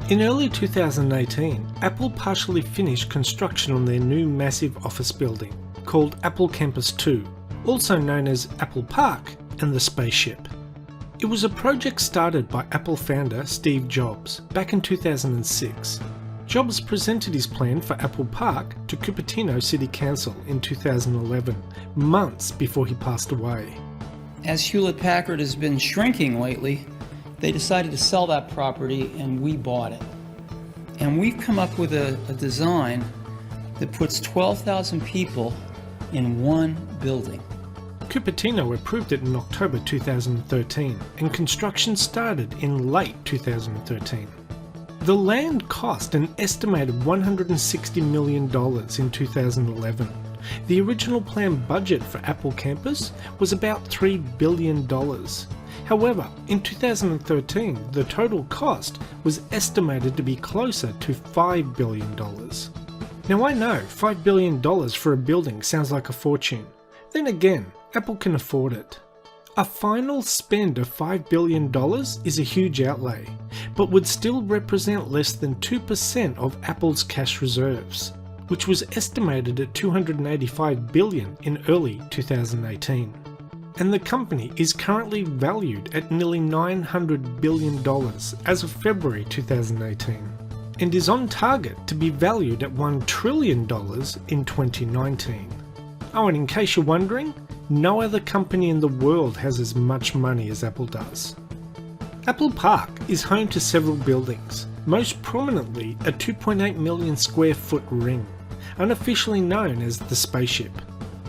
In early 2018, Apple partially finished construction on their new massive office building, called Apple Campus 2, also known as Apple Park and the Spaceship. It was a project started by Apple founder Steve Jobs back in 2006. Jobs presented his plan for Apple Park to Cupertino City Council in 2011, months before he passed away. As Hewlett-Packard has been shrinking lately, they decided to sell that property and we bought it. And we've come up with a design that puts 12,000 people in one building. Cupertino approved it in October 2013 and construction started in late 2013. The land cost an estimated $160 million in 2011. The original planned budget for Apple Campus was about $3 billion. However, in 2013, the total cost was estimated to be closer to $5 billion. Now I know $5 billion for a building sounds like a fortune. Then again, Apple can afford it. A final spend of $5 billion is a huge outlay, but would still represent less than 2% of Apple's cash reserves, which was estimated at $285 billion in early 2018. And the company is currently valued at nearly $900 billion as of February 2018, and is on target to be valued at $1 trillion in 2019. Oh, and in case you're wondering, no other company in the world has as much money as Apple does. Apple Park is home to several buildings, most prominently a 2.8 million square foot ring, unofficially known as the Spaceship,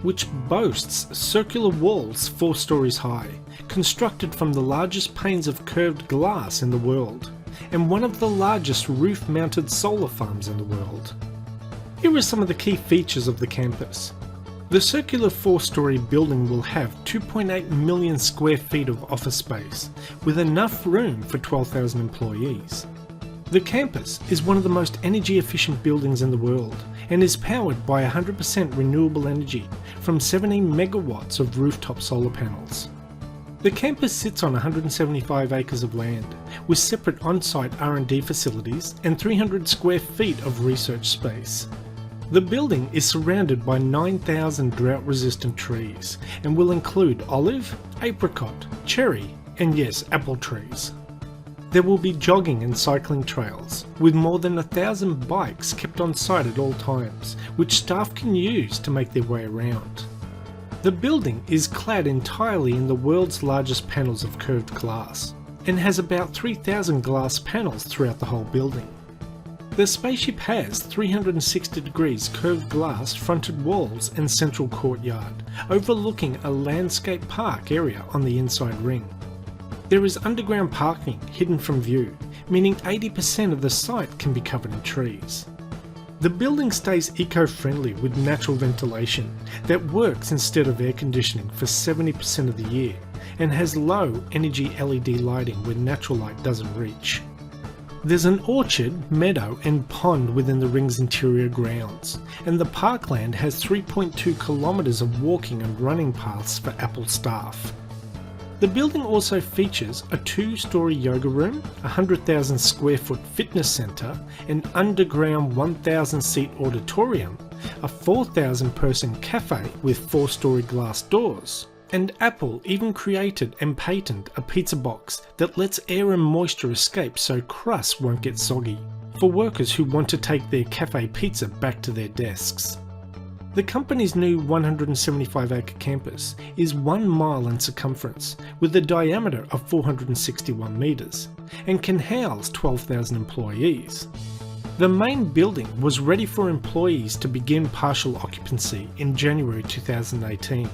which boasts circular walls 4 stories high, constructed from the largest panes of curved glass in the world, and one of the largest roof-mounted solar farms in the world. Here are some of the key features of the campus. The circular 4-story building will have 2.8 million square feet of office space, with enough room for 12,000 employees. The campus is one of the most energy efficient buildings in the world and is powered by 100% renewable energy from 70 megawatts of rooftop solar panels. The campus sits on 175 acres of land, with separate on-site R&D facilities and 300 square feet of research space. The building is surrounded by 9,000 drought-resistant trees and will include olive, apricot, cherry, and yes, apple trees. There will be jogging and cycling trails, with more than 1,000 bikes kept on site at all times, which staff can use to make their way around. The building is clad entirely in the world's largest panels of curved glass, and has about 3,000 glass panels throughout the whole building. The Spaceship has 360 degrees curved glass fronted walls and central courtyard, overlooking a landscape park area on the inside ring. There is underground parking hidden from view, meaning 80% of the site can be covered in trees. The building stays eco-friendly with natural ventilation that works instead of air conditioning for 70% of the year, and has low energy LED lighting where natural light doesn't reach. There's an orchard, meadow and pond within the ring's interior grounds, and the parkland has 3.2 kilometers of walking and running paths for Apple staff. The building also features a 2-story yoga room, a 100,000 square foot fitness centre, an underground 1,000 seat auditorium, a 4,000 person cafe with 4-story glass doors, and Apple even created and patented a pizza box that lets air and moisture escape so crusts won't get soggy, for workers who want to take their cafe pizza back to their desks. The company's new 175-acre campus is 1 mile in circumference, with a diameter of 461 metres, and can house 12,000 employees. The main building was ready for employees to begin partial occupancy in January 2018,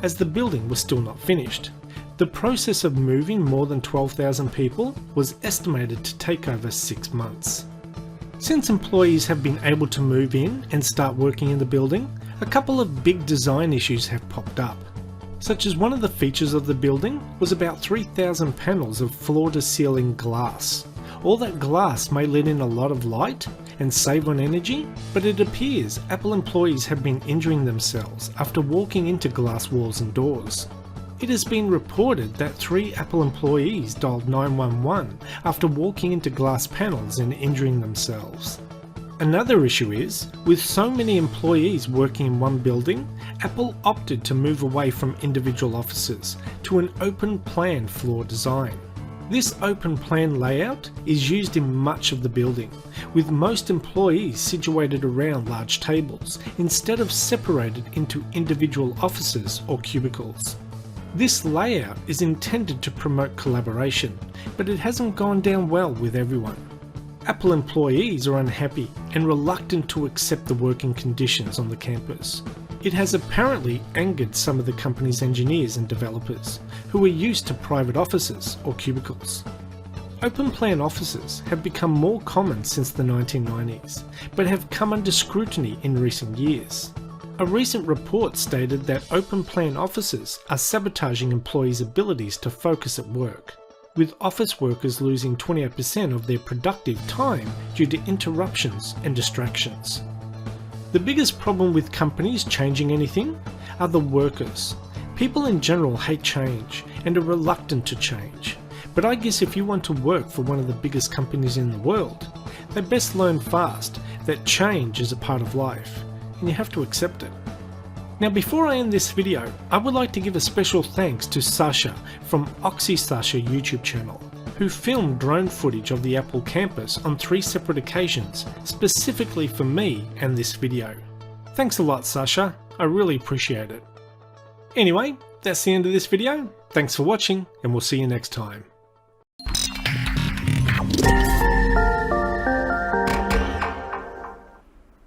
as the building was still not finished. The process of moving more than 12,000 people was estimated to take over 6 months. Since employees have been able to move in and start working in the building, a couple of big design issues have popped up, such as one of the features of the building was about 3,000 panels of floor-to-ceiling glass. All that glass may let in a lot of light and save on energy, but it appears Apple employees have been injuring themselves after walking into glass walls and doors. It has been reported that 3 Apple employees dialed 911 after walking into glass panels and injuring themselves. Another issue is, with so many employees working in one building, Apple opted to move away from individual offices to an open plan floor design. This open plan layout is used in much of the building, with most employees situated around large tables instead of separated into individual offices or cubicles. This layout is intended to promote collaboration, but it hasn't gone down well with everyone. Apple employees are unhappy and reluctant to accept the working conditions on the campus. It has apparently angered some of the company's engineers and developers, who are used to private offices or cubicles. Open plan offices have become more common since the 1990s, but have come under scrutiny in recent years. A recent report stated that open plan offices are sabotaging employees' abilities to focus at work, with office workers losing 28% of their productive time due to interruptions and distractions. The biggest problem with companies changing anything are the workers. People in general hate change and are reluctant to change. But I guess if you want to work for one of the biggest companies in the world, they best learn fast that change is a part of life, and you have to accept it. Now before I end this video, I would like to give a special thanks to Sasha from Sasha YouTube channel, who filmed drone footage of the Apple campus on 3 separate occasions, specifically for me and this video. Thanks a lot, Sasha. I really appreciate it. Anyway, that's the end of this video. Thanks for watching, and we'll see you next time.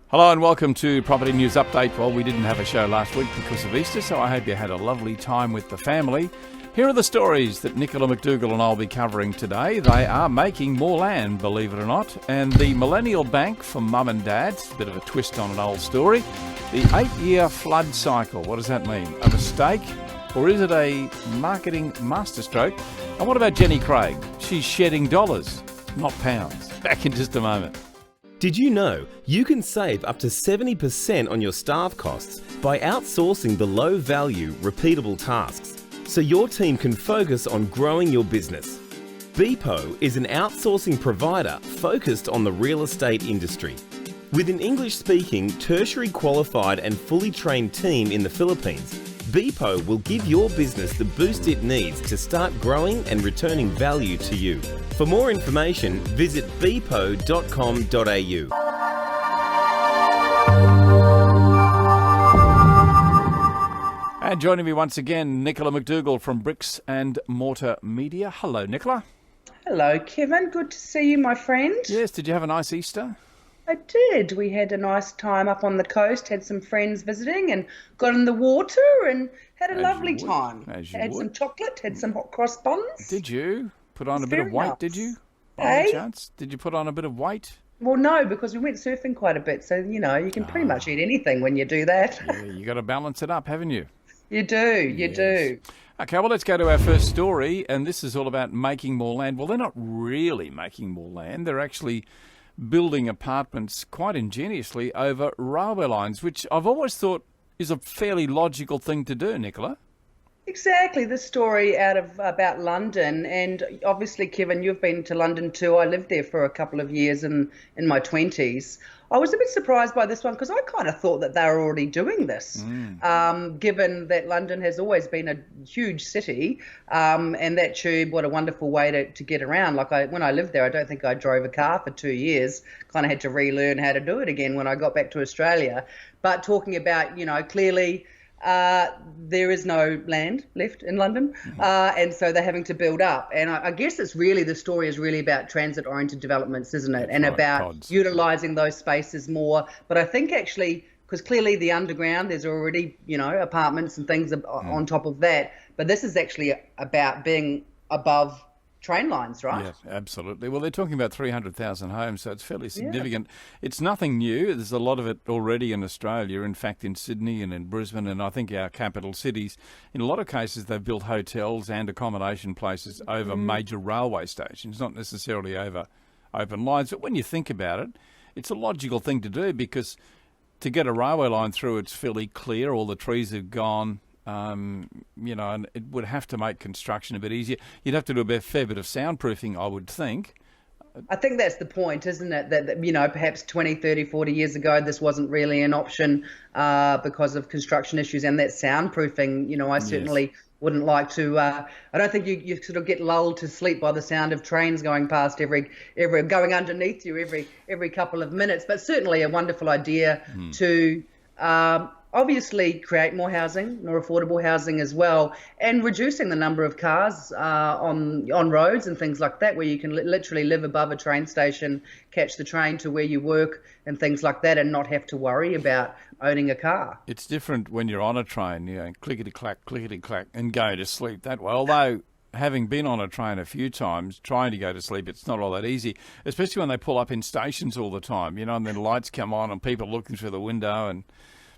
Hello and welcome to Property News Update. Well, we didn't have a show last week because of Easter, so I hope you had a lovely time with the family. Here are the stories that Nicola, McDougall and I will be covering today. They are making more land, believe it or not. And the Millennial Bank for mum and dads, a bit of a twist on an old story. The 8-year flood cycle, what does that mean? A mistake? Or is it a marketing masterstroke? And what about Jenny Craig? She's shedding dollars, not pounds. Back in just a moment. Did you know you can save up to 70% on your staff costs by outsourcing the low-value, repeatable tasks so your team can focus on growing your business? Beepo is an outsourcing provider focused on the real estate industry. With an English-speaking, tertiary qualified and fully trained team in the Philippines, Beepo will give your business the boost it needs to start growing and returning value to you. For more information, visit beepo.com.au. And joining me once again, Nicola McDougall from Bricks and Mortar Media. Hello, Nicola. Hello, Kevin. Good to see you, my friend. Yes, did you have a nice Easter? I did. We had a nice time up on the coast, had some friends visiting and got in the water and had a lovely time. Had some chocolate, had some hot cross buns. Did you? Put on a bit of weight, did you? By any chance? Did you put on a bit of weight? Well, no, because we went surfing quite a bit. So, you know, you can pretty much eat anything when you do that. Yeah, you got to balance it up, haven't you? You do, you do. Okay, well, let's go to our first story, and this is all about making more land. Well, they're not really making more land. They're actually building apartments quite ingeniously over railway lines, which I've always thought is a fairly logical thing to do, Nicola. Exactly, this story about London, and obviously, Kevin, you've been to London too. I lived there for a couple of years in my 20s. I was a bit surprised by this one because I kind of thought that they were already doing this, given that London has always been a huge city, and that tube, what a wonderful way to get around. Like when I lived there, I don't think I drove a car for 2 years, kind of had to relearn how to do it again when I got back to Australia. But talking about, you know, clearly there is no land left in London, and so they're having to build up. And I guess it's really, the story is really about transit-oriented developments, isn't it? And about utilising those spaces more. But I think actually, because clearly the underground, there's already, you know, apartments and things on top of that. But this is actually about being above train lines, right? Yes, absolutely. Well, they're talking about 300,000 homes, so it's fairly significant. Yeah. It's nothing new. There's a lot of it already in Australia, in fact, in Sydney and in Brisbane, and I think our capital cities. In a lot of cases, they've built hotels and accommodation places over major railway stations, not necessarily over open lines. But when you think about it, it's a logical thing to do because to get a railway line through, it's fairly clear. All the trees are gone. and it would have to make construction a bit easier. You'd have to do a fair bit of soundproofing, I would think. I think that's the point, isn't it? That perhaps 20, 30, 40 years ago, this wasn't really an option because of construction issues and that soundproofing. I certainly wouldn't like to. I don't think you sort of get lulled to sleep by the sound of trains going past every going underneath you every couple of minutes. But certainly a wonderful idea to obviously create more housing, more affordable housing as well, and reducing the number of cars on roads and things like that, where you can literally live above a train station, catch the train to where you work and things like that, and not have to worry about owning a car. It's different when you're on a train, clickety-clack, and go to sleep that way. Although, having been on a train a few times, trying to go to sleep, it's not all that easy, especially when they pull up in stations all the time, and then lights come on and people looking through the window.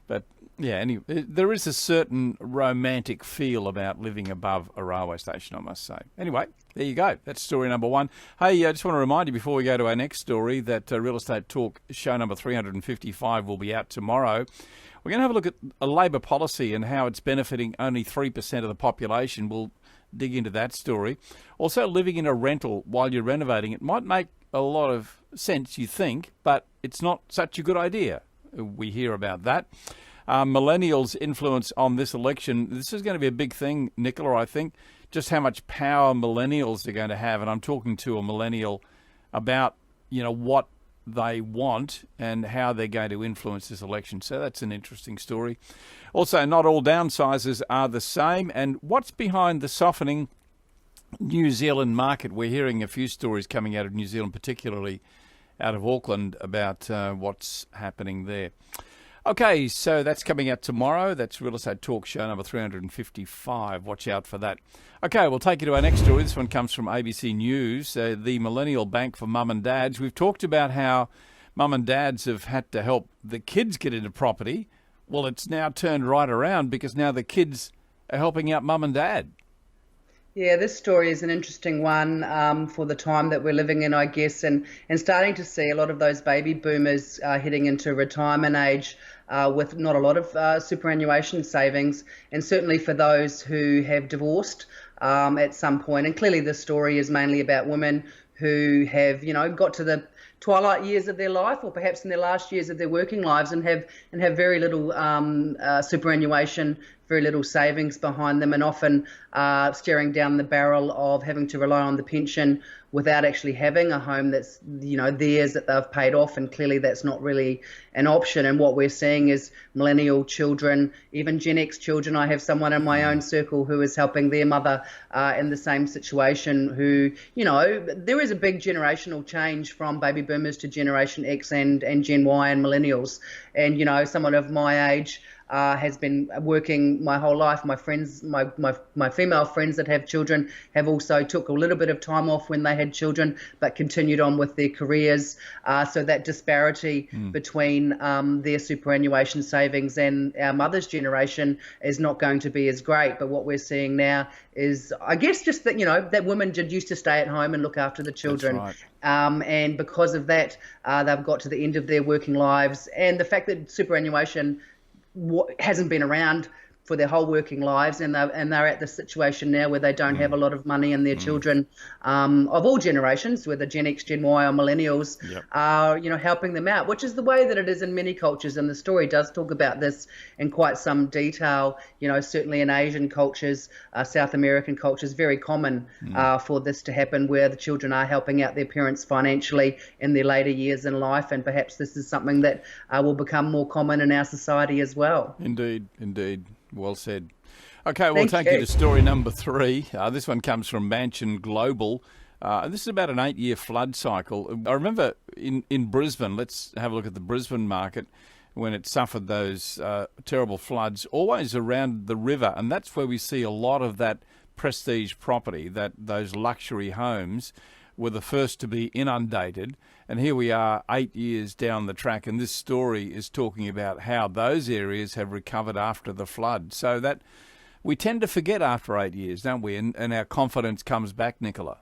But anyway, there is a certain romantic feel about living above a railway station, I must say. Anyway, there you go. That's story number one. Hey, I just want to remind you before we go to our next story that Real Estate Talk show number 355 will be out tomorrow. We're going to have a look at a Labor policy and how it's benefiting only 3% of the population. We'll dig into that story. Also, living in a rental while you're renovating, it might make a lot of sense, you think, but it's not such a good idea. We hear about that. Millennials' influence on this election. This is going to be a big thing, Nicola, I think, just how much power millennials are going to have. And I'm talking to a millennial about, what they want and how they're going to influence this election. So that's an interesting story. Also, not all downsizers are the same. And what's behind the softening New Zealand market? We're hearing a few stories coming out of New Zealand, particularly out of Auckland, about what's happening there. Okay, so that's coming out tomorrow. That's Real Estate Talk show number 355. Watch out for that. Okay, we'll take you to our next story. This one comes from ABC News, the Millennial Bank for Mum and Dads. We've talked about how mum and dads have had to help the kids get into property. Well, it's now turned right around because now the kids are helping out mum and dad. Yeah, this story is an interesting one for the time that we're living in, I guess, and starting to see a lot of those baby boomers heading into retirement age with not a lot of superannuation savings, and certainly for those who have divorced at some point. And clearly this story is mainly about women who have, got to the twilight years of their life, or perhaps in their last years of their working lives, and have very little superannuation, very little savings behind them, and often staring down the barrel of having to rely on the pension without actually having a home that's theirs that they've paid off. And clearly that's not really an option. And what we're seeing is millennial children, even Gen X children. I have someone in my own circle who is helping their mother in the same situation, who, there is a big generational change from baby boomers to Generation X and Gen Y and millennials. And someone of my age has been working my whole life. My friends, my female friends that have children have also took a little bit of time off when they had children, but continued on with their careers. So that disparity between their superannuation savings and our mother's generation is not going to be as great. But what we're seeing now is, I guess, just that, that women did used to stay at home and look after the children. That's right. And because of that, they've got to the end of their working lives. And the fact that superannuation hasn't been around for their whole working lives, and they're at the situation now where they don't have a lot of money, and their children of all generations, whether Gen X, Gen Y or millennials, are helping them out, which is the way that it is in many cultures. And the story does talk about this in quite some detail. Certainly in Asian cultures, South American cultures, very common for this to happen, where the children are helping out their parents financially in their later years in life. And perhaps this is something that will become more common in our society as well. Indeed. Well said. Okay, we'll take you to story number 3. This one comes from Mansion Global. This is about an 8-year flood cycle. I remember in Brisbane, let's have a look at the Brisbane market, when it suffered those terrible floods, always around the river. And that's where we see a lot of that prestige property, those luxury homes were the first to be inundated. And here we are 8 years down the track, and this story is talking about how those areas have recovered after the flood. So that we tend to forget after 8 years, don't we? And our confidence comes back, Nicola.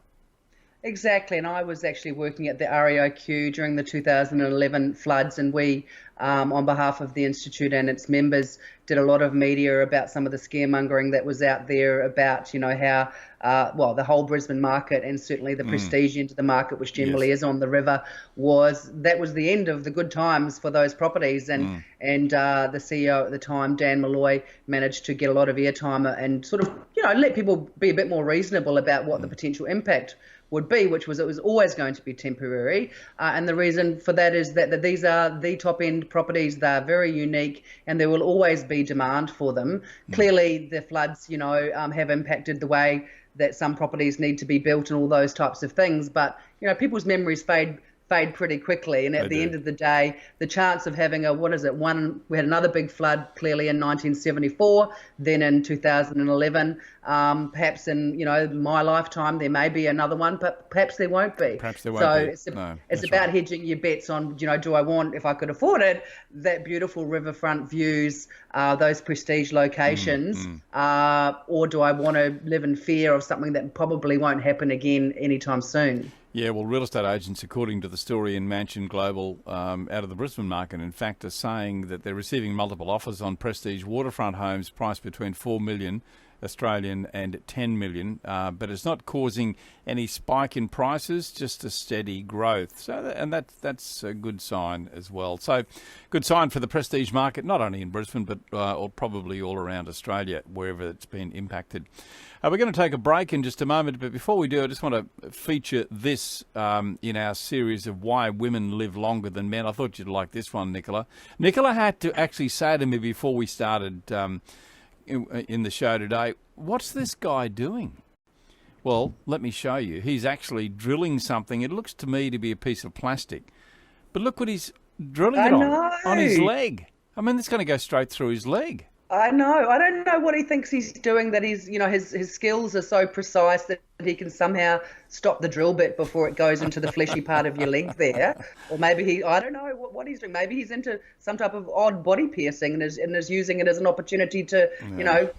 Exactly, and I was actually working at the REOQ during the 2011 floods, and we, on behalf of the Institute and its members, did a lot of media about some of the scaremongering that was out there about, how, well, the whole Brisbane market and certainly the prestige end of the market, which generally is on the river, that was the end of the good times for those properties. And the CEO at the time, Dan Malloy, managed to get a lot of airtime and sort of, let people be a bit more reasonable about what the potential impact would be, which was it was always going to be temporary. And the reason for that is that these are the top end properties. They're very unique and there will always be demand for them. Clearly, the floods, have impacted the way that some properties need to be built and all those types of things. But, people's memories fade pretty quickly. And at the end of the day, the chance of having we had another big flood clearly in 1974, then in 2011, perhaps in, my lifetime, there may be another one, but perhaps there won't be. Perhaps there won't be. It's about hedging your bets on, do I want, if I could afford it, that beautiful riverfront views, those prestige locations, or do I want to live in fear of something that probably won't happen again anytime soon? Yeah, well, real estate agents, according to the story in Mansion Global out of the Brisbane market, in fact, are saying that they're receiving multiple offers on prestige waterfront homes priced between 4 million Australian and 10 million, but it's not causing any spike in prices, just a steady growth. So, that's a good sign as well. So, good sign for the prestige market, not only in Brisbane, but or probably all around Australia, wherever it's been impacted. We're going to take a break in just a moment, but before we do, I just want to feature this in our series of why women live longer than men. I thought you'd like this one, Nicola. Nicola had to actually say to me before we started in the show today, what's this guy doing? Well, let me show you. He's actually drilling something. It looks to me to be a piece of plastic. But look what he's drilling it on his leg. I mean, it's going to go straight through his leg. I know. I don't know what he thinks he's doing, that he's, his skills are so precise that he can somehow stop the drill bit before it goes into the fleshy part of your leg there. Or maybe I don't know what he's doing. Maybe he's into some type of odd body piercing and is using it as an opportunity to,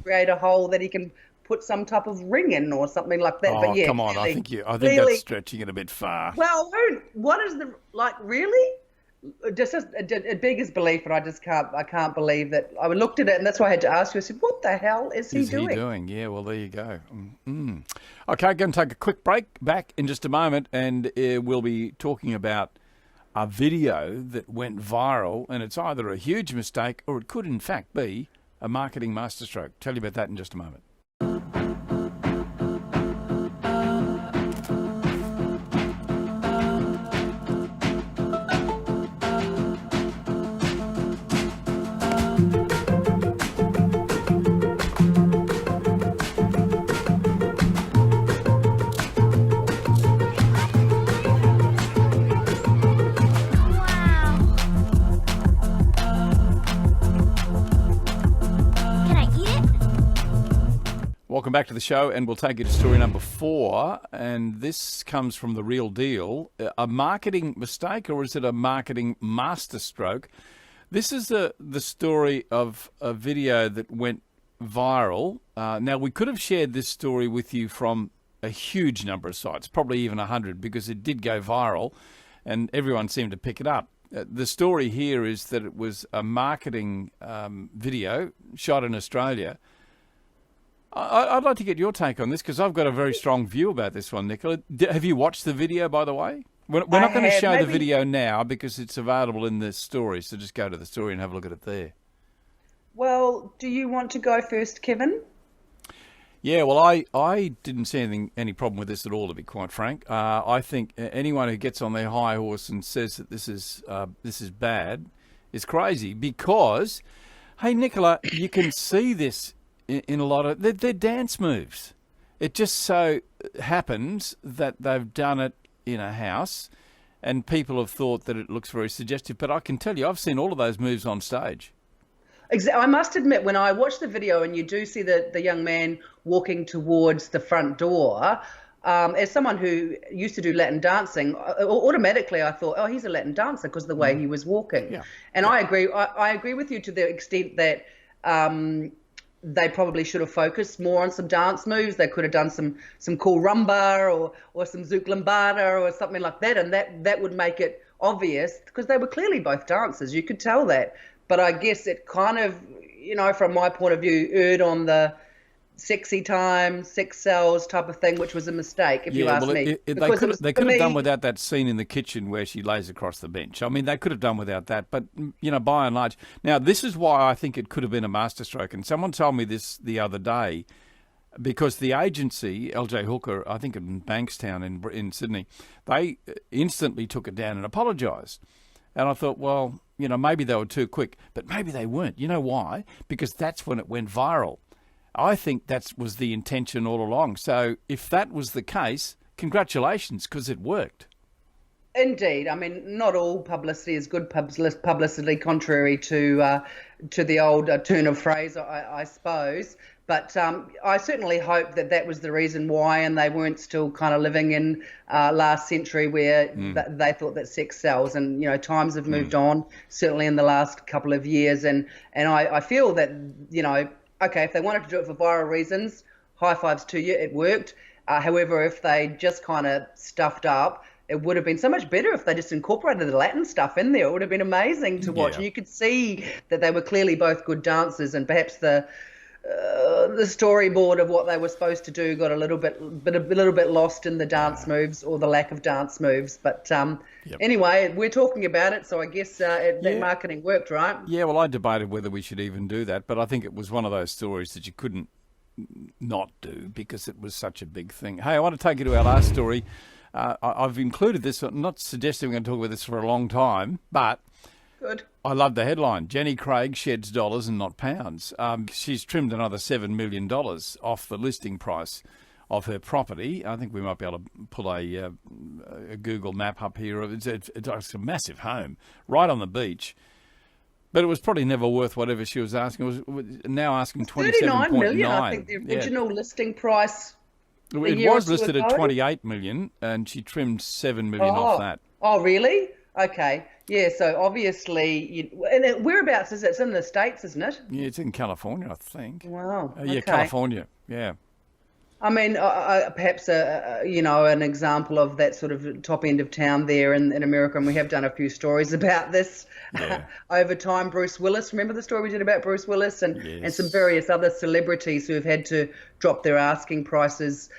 create a hole that he can put some type of ring in or something like that. Oh, but yeah, come on. I think that's stretching it a bit far. Well, what is really? Just a biggest belief, and I can't believe that. I looked at it, and that's why I had to ask you. I said, "What the hell is he doing?" Yeah, well, there you go. Okay, going to take a quick break. Back in just a moment, and we'll be talking about a video that went viral, and it's either a huge mistake or it could, in fact, be a marketing masterstroke. Tell you about that in just a moment. Welcome back to the show, and we'll take you to story number 4, and this comes from The Real Deal. A marketing mistake, or is it a marketing masterstroke? This is the story of a video that went viral. Now, we could have shared this story with you from a huge number of sites, probably even 100, because it did go viral, and everyone seemed to pick it up. The story here is that it was a marketing video shot in Australia. I'd like to get your take on this, because I've got a very strong view about this one, Nicola. Have you watched the video, by the way? We're not going to show the video now because it's available in the story, so just go to the story and have a look at it there. Well, do you want to go first, Kevin? Yeah, well, I didn't see any problem with this at all, to be quite frank. I think anyone who gets on their high horse and says that this is bad is crazy, because, hey, Nicola, you can see this in a lot of their dance moves. It just so happens that they've done it in a house, and people have thought that it looks very suggestive. But I can tell you, I've seen all of those moves on stage. I must admit, when I watched the video and you do see the young man walking towards the front door, as someone who used to do Latin dancing, automatically I thought, oh, he's a Latin dancer because of the way he was walking. Yeah. And I agree with you to the extent that they probably should have focused more on some dance moves. They could have done some cool rumba or some zouk lambada or something like that, and that would make it obvious, because they were clearly both dancers. You could tell that. But I guess it kind of, from my point of view, erred on the sexy time, sex sells type of thing, which was a mistake, if you ask me. They could have done without that scene in the kitchen where she lays across the bench. I mean, they could have done without that. But, by and large. Now, this is why I think it could have been a masterstroke. And someone told me this the other day, because the agency, LJ Hooker, I think in Bankstown in Sydney, they instantly took it down and apologised. And I thought, well, maybe they were too quick. But maybe they weren't. You know why? Because that's when it went viral. I think that was the intention all along. So if that was the case, congratulations, because it worked. Indeed. I mean, not all publicity is good publicity, contrary to the old turn of phrase, I suppose. But I certainly hope that was the reason why, and they weren't still kind of living in last century where they thought that sex sells. And, times have moved on, certainly in the last couple of years. And I feel that, okay, if they wanted to do it for viral reasons, high fives to you, it worked. However, if they just kind of stuffed up, it would have been so much better if they just incorporated the Latin stuff in there. It would have been amazing to watch. Yeah. And you could see that they were clearly both good dancers, and perhaps the storyboard of what they were supposed to do got a little bit lost in the dance moves or the lack of dance moves. But anyway, we're talking about it, so I guess that marketing worked, right? Yeah, well, I debated whether we should even do that, but I think it was one of those stories that you couldn't not do because it was such a big thing. Hey, I want to take you to our last story. I've included this, not suggesting we're going to talk about this for a long time, but good. I love the headline. Jenny Craig sheds dollars and not pounds. She's trimmed another $7 million off the listing price of her property. I think we might be able to pull a Google map up here. It's a massive home right on the beach. But it was probably never worth whatever she was asking. It was now asking $27.9 million. I think the original listing price. It was listed at $28 million, and she trimmed $7 million off that. Oh, really? Okay. Yeah, so obviously, and whereabouts is it? It's in the States, isn't it? Yeah, it's in California, I think. Wow. Yeah, California. Yeah. I mean, perhaps an example of that sort of top end of town there in America, and we have done a few stories about this over time. Bruce Willis, remember the story we did about Bruce Willis and some various other celebrities who have had to drop their asking prices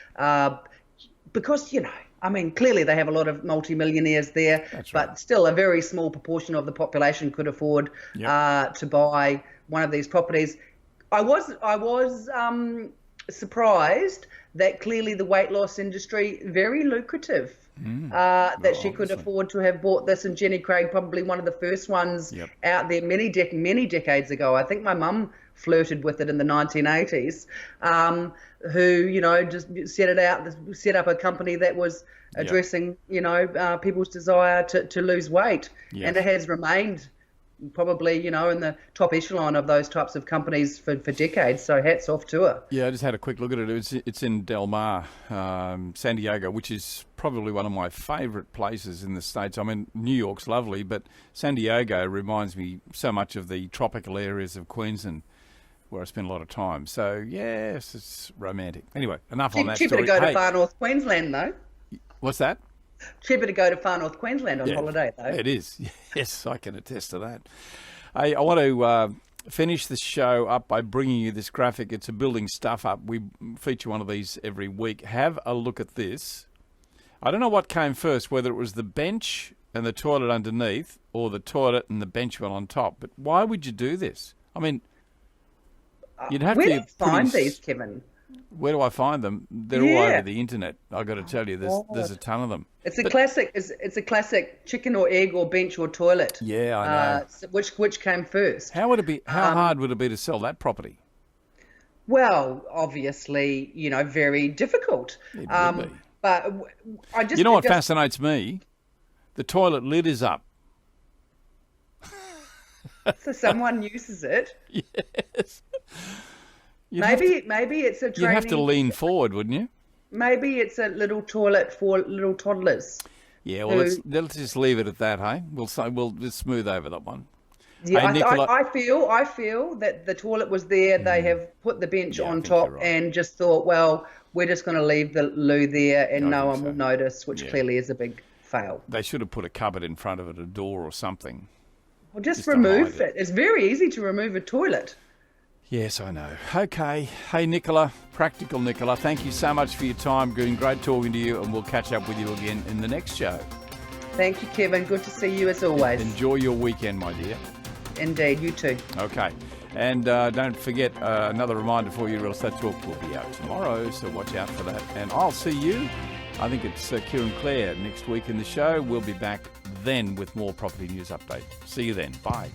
because, I mean, clearly they have a lot of multimillionaires there, but still a very small proportion of the population could afford to buy one of these properties. I was surprised that clearly the weight loss industry, very lucrative, that she could afford to have bought this. And Jenny Craig, probably one of the first ones out there many decades ago. I think my mum flirted with it in the 1980s, who, just set up a company that was addressing, people's desire to lose weight. And it has remained probably, in the top echelon of those types of companies for decades. So hats off to her. Yeah, I just had a quick look at it. It's in Del Mar, San Diego, which is probably one of my favourite places in the States. I mean, New York's lovely, but San Diego reminds me so much of the tropical areas of Queensland, where I spend a lot of time. So, yes, it's romantic. Anyway, enough on that story. Cheaper to go to far north Queensland, though. What's that? Cheaper to go to far north Queensland on holiday, though. It is. Yes, I can attest to that. Hey, I want to finish the show up by bringing you this graphic. It's a building stuff up. We feature one of these every week. Have a look at this. I don't know what came first, whether it was the bench and the toilet underneath or the toilet and the bench went on top. But why would you do this? I mean, you'd have Where to do you find these, Kevin? Where do I find them? They're all over the internet. I've got to tell you, there's a ton of them. It's a classic chicken or egg or bench or toilet. Yeah, I know. Which came first? How would it be? How hard would it be to sell that property? Well, obviously, very difficult. It would be. But I just what fascinates me? The toilet lid is up. So someone uses it. Yes. Maybe it's a training. You'd have to lean forward, wouldn't you? Maybe it's a little toilet for little toddlers. Yeah, well, let's just leave it at that, hey? We'll smooth over that one. Yeah, Hey, Nicola. I feel that the toilet was there. They have put the bench Yeah, I on think you're top right. and just thought, well, we're just going to leave the loo there and I no think one so. will notice, which Yeah. clearly is a big fail. They should have put a cupboard in front of it, a door or something. Well, just Just to hide remove it. it. It's very easy to remove a toilet. Yes, I know. Okay. Hey, Nicola, practical Nicola, thank you so much for your time. Been great talking to you, and we'll catch up with you again in the next show. Thank you, Kevin. Good to see you as always. Enjoy your weekend, my dear. Indeed, you too. Okay. And don't forget, another reminder for you, Real Estate Talk will be out tomorrow, so watch out for that. And I'll see you, I think it's Kieran Clare next week in the show. We'll be back then with more property news update. See you then. Bye.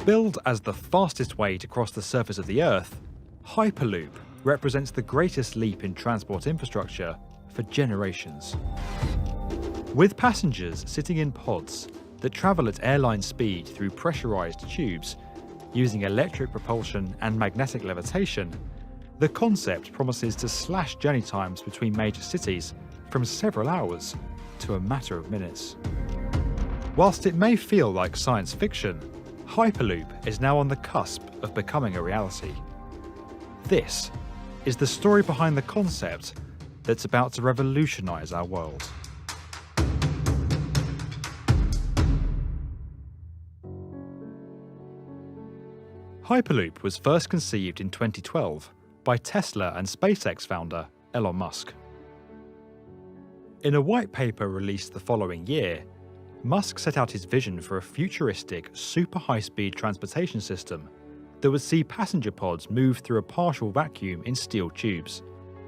Billed as the fastest way to cross the surface of the Earth, Hyperloop represents the greatest leap in transport infrastructure for generations. With passengers sitting in pods that travel at airline speed through pressurized tubes, using electric propulsion and magnetic levitation, the concept promises to slash journey times between major cities from several hours to a matter of minutes. Whilst it may feel like science fiction, Hyperloop is now on the cusp of becoming a reality. This is the story behind the concept that's about to revolutionize our world. Hyperloop was first conceived in 2012 by Tesla and SpaceX founder Elon Musk. In a white paper released the following year, Musk set out his vision for a futuristic, super high-speed transportation system that would see passenger pods move through a partial vacuum in steel tubes,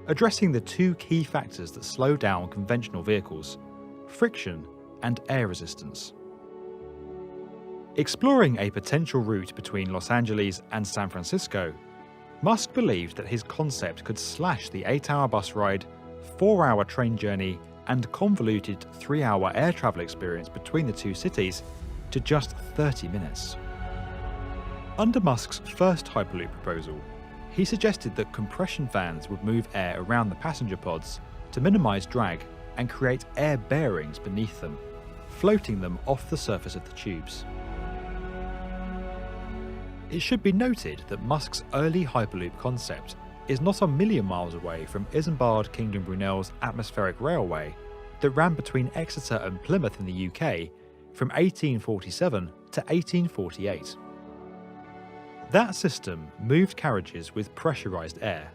addressing the two key factors that slow down conventional vehicles: friction and air resistance. Exploring a potential route between Los Angeles and San Francisco, Musk believed that his concept could slash the 8-hour bus ride, 4-hour train journey, and convoluted 3-hour air travel experience between the two cities to just 30 minutes. Under Musk's first Hyperloop proposal, he suggested that compression fans would move air around the passenger pods to minimise drag and create air bearings beneath them, floating them off the surface of the tubes. It should be noted that Musk's early Hyperloop concept is not a million miles away from Isambard Kingdom Brunel's atmospheric railway that ran between Exeter and Plymouth in the UK from 1847 to 1848. That system moved carriages with pressurised air.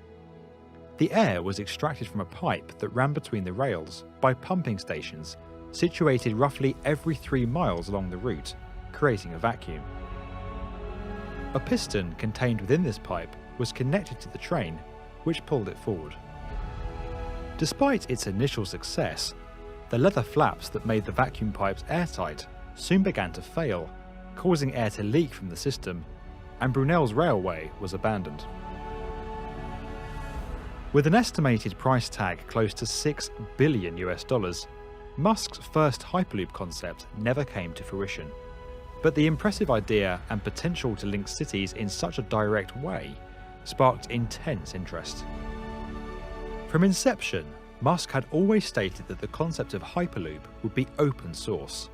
The air was extracted from a pipe that ran between the rails by pumping stations situated roughly every 3 miles along the route, creating a vacuum. A piston contained within this pipe was connected to the train, which pulled it forward. Despite its initial success, the leather flaps that made the vacuum pipes airtight soon began to fail, causing air to leak from the system, and Brunel's railway was abandoned. With an estimated price tag close to $6 billion, Musk's first Hyperloop concept never came to fruition. But the impressive idea and potential to link cities in such a direct way sparked intense interest. From inception, Musk had always stated that the concept of Hyperloop would be open source,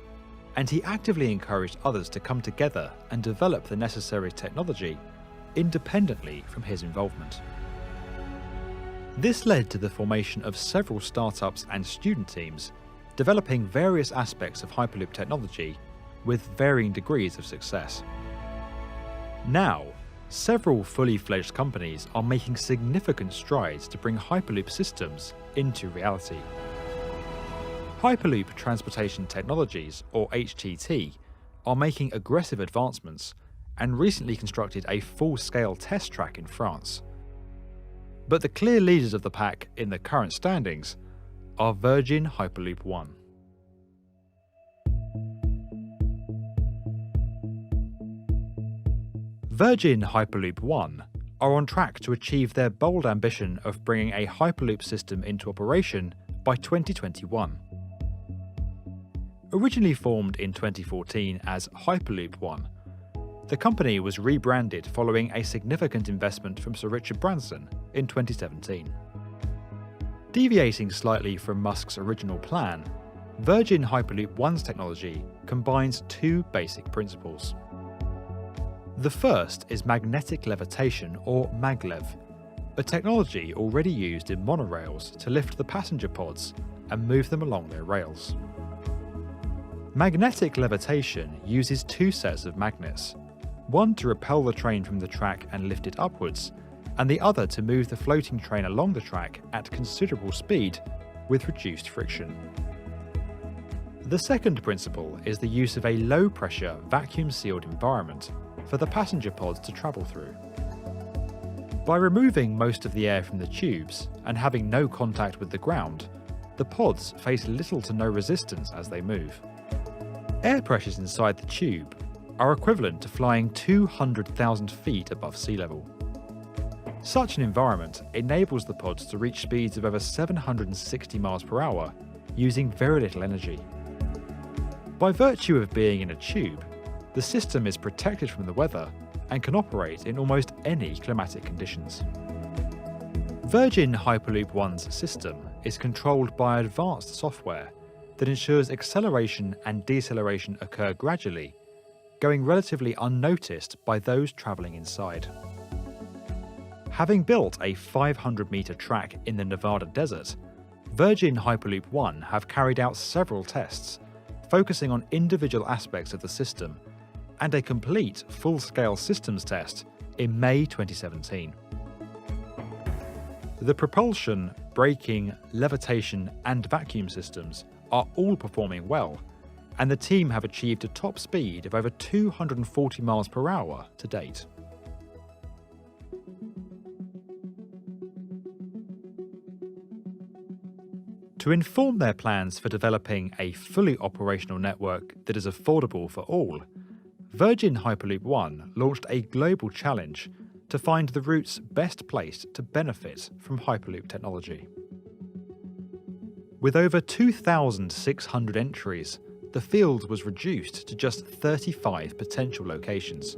and he actively encouraged others to come together and develop the necessary technology independently from his involvement. This led to the formation of several startups and student teams developing various aspects of Hyperloop technology with varying degrees of success. Now, several fully fledged companies are making significant strides to bring Hyperloop systems into reality. Hyperloop Transportation Technologies, or HTT, are making aggressive advancements and recently constructed a full-scale test track in France. But the clear leaders of the pack in the current standings are Virgin Hyperloop One. Virgin Hyperloop One are on track to achieve their bold ambition of bringing a Hyperloop system into operation by 2021. Originally formed in 2014 as Hyperloop One, The company was rebranded following a significant investment from Sir Richard Branson in 2017. Deviating slightly from Musk's original plan, Virgin Hyperloop One's technology combines two basic principles. The first is magnetic levitation, or maglev, a technology already used in monorails to lift the passenger pods and move them along their rails. Magnetic levitation uses two sets of magnets, one to repel the train from the track and lift it upwards, and the other to move the floating train along the track at considerable speed with reduced friction. The second principle is the use of a low-pressure, vacuum-sealed environment for the passenger pods to travel through. By removing most of the air from the tubes and having no contact with the ground, the pods face little to no resistance as they move. Air pressures inside the tube are equivalent to flying 200,000 feet above sea level. Such an environment enables the pods to reach speeds of over 760 miles per hour using very little energy. By virtue of being in a tube, the system is protected from the weather and can operate in almost any climatic conditions. Virgin Hyperloop One's system is controlled by advanced software that ensures acceleration and deceleration occur gradually, going relatively unnoticed by those travelling inside. Having built a 500-metre track in the Nevada desert, Virgin Hyperloop One have carried out several tests, focusing on individual aspects of the system, and a complete full-scale systems test in May 2017. The propulsion, braking, levitation and vacuum systems are all performing well, and the team have achieved a top speed of over 240 miles per hour to date. To inform their plans for developing a fully operational network that is affordable for all, Virgin Hyperloop One launched a global challenge to find the routes best placed to benefit from Hyperloop technology. With over 2,600 entries, the field was reduced to just 35 potential locations,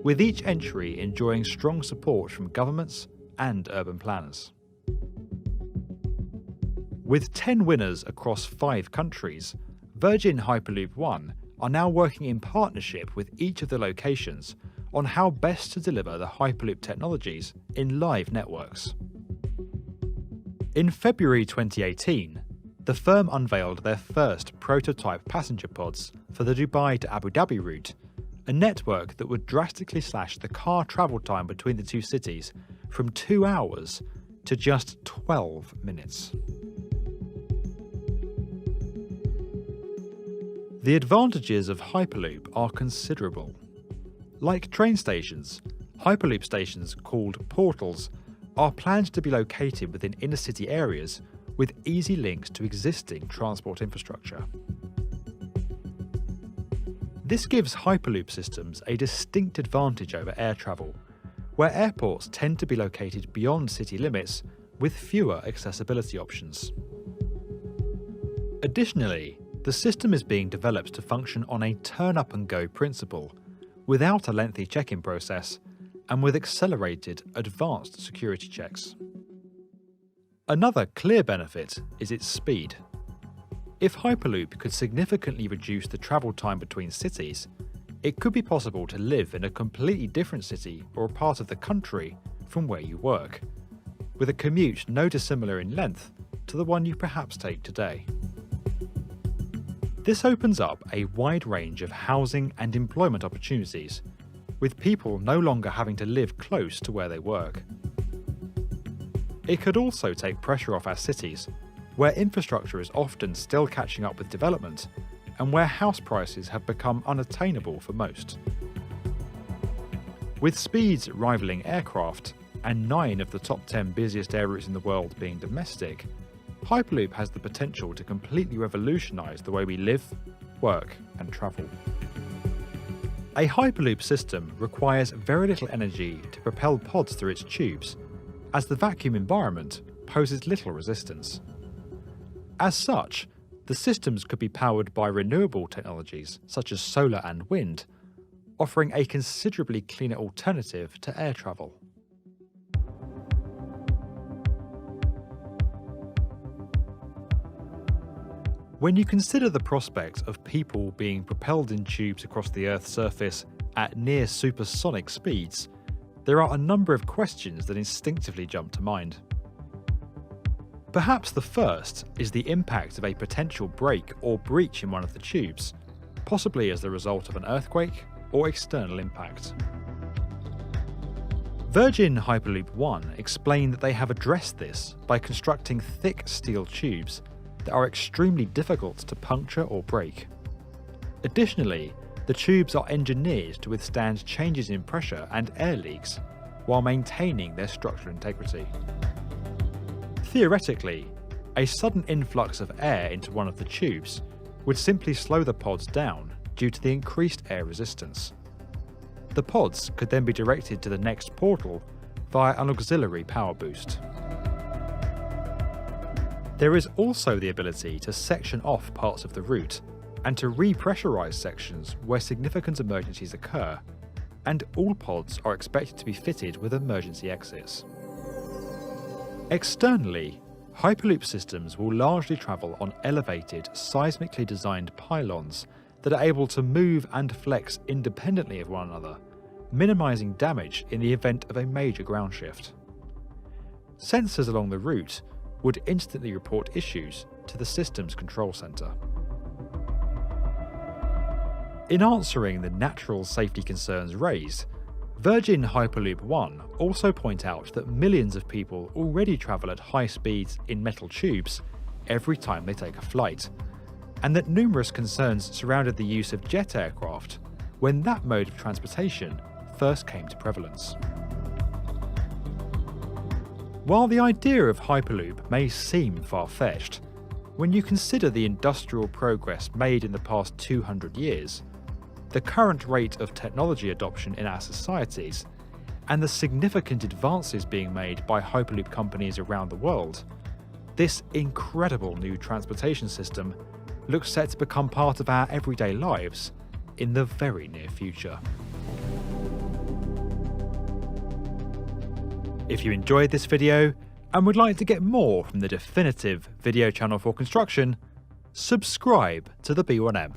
with each entry enjoying strong support from governments and urban planners. With 10 winners across 5 countries, Virgin Hyperloop One are now working in partnership with each of the locations on how best to deliver the Hyperloop technologies in live networks. In February 2018, the firm unveiled their first prototype passenger pods for the Dubai to Abu Dhabi route, a network that would drastically slash the car travel time between the two cities from 2 hours to just 12 minutes. The advantages of Hyperloop are considerable. Like train stations, Hyperloop stations, called portals, are planned to be located within inner-city areas with easy links to existing transport infrastructure. This gives Hyperloop systems a distinct advantage over air travel, where airports tend to be located beyond city limits with fewer accessibility options. Additionally, the system is being developed to function on a turn-up-and-go principle, without a lengthy check-in process, and with accelerated, advanced security checks. Another clear benefit is its speed. If Hyperloop could significantly reduce the travel time between cities, it could be possible to live in a completely different city or part of the country from where you work, with a commute no dissimilar in length to the one you perhaps take today. This opens up a wide range of housing and employment opportunities, with people no longer having to live close to where they work. It could also take pressure off our cities, where infrastructure is often still catching up with development, and where house prices have become unattainable for most. With speeds rivaling aircraft, and 9 of the top 10 busiest air routes in the world being domestic, Hyperloop has the potential to completely revolutionise the way we live, work and travel. A Hyperloop system requires very little energy to propel pods through its tubes, as the vacuum environment poses little resistance. As such, the systems could be powered by renewable technologies such as solar and wind, offering a considerably cleaner alternative to air travel. When you consider the prospect of people being propelled in tubes across the Earth's surface at near supersonic speeds, there are a number of questions that instinctively jump to mind. Perhaps the first is the impact of a potential break or breach in one of the tubes, possibly as the result of an earthquake or external impact. Virgin Hyperloop One explained that they have addressed this by constructing thick steel tubes that are extremely difficult to puncture or break. Additionally, the tubes are engineered to withstand changes in pressure and air leaks while maintaining their structural integrity. Theoretically, a sudden influx of air into one of the tubes would simply slow the pods down due to the increased air resistance. The pods could then be directed to the next portal via an auxiliary power boost. There is also the ability to section off parts of the route and to repressurize sections where significant emergencies occur, and all pods are expected to be fitted with emergency exits. Externally, Hyperloop systems will largely travel on elevated, seismically designed pylons that are able to move and flex independently of one another, minimizing damage in the event of a major ground shift. Sensors along the route would instantly report issues to the system's control center. In answering the natural safety concerns raised, Virgin Hyperloop One also point out that millions of people already travel at high speeds in metal tubes every time they take a flight, and that numerous concerns surrounded the use of jet aircraft when that mode of transportation first came to prevalence. While the idea of Hyperloop may seem far-fetched, when you consider the industrial progress made in the past 200 years, the current rate of technology adoption in our societies, and the significant advances being made by Hyperloop companies around the world, this incredible new transportation system looks set to become part of our everyday lives in the very near future. If you enjoyed this video and would like to get more from the definitive video channel for construction, subscribe to the B1M.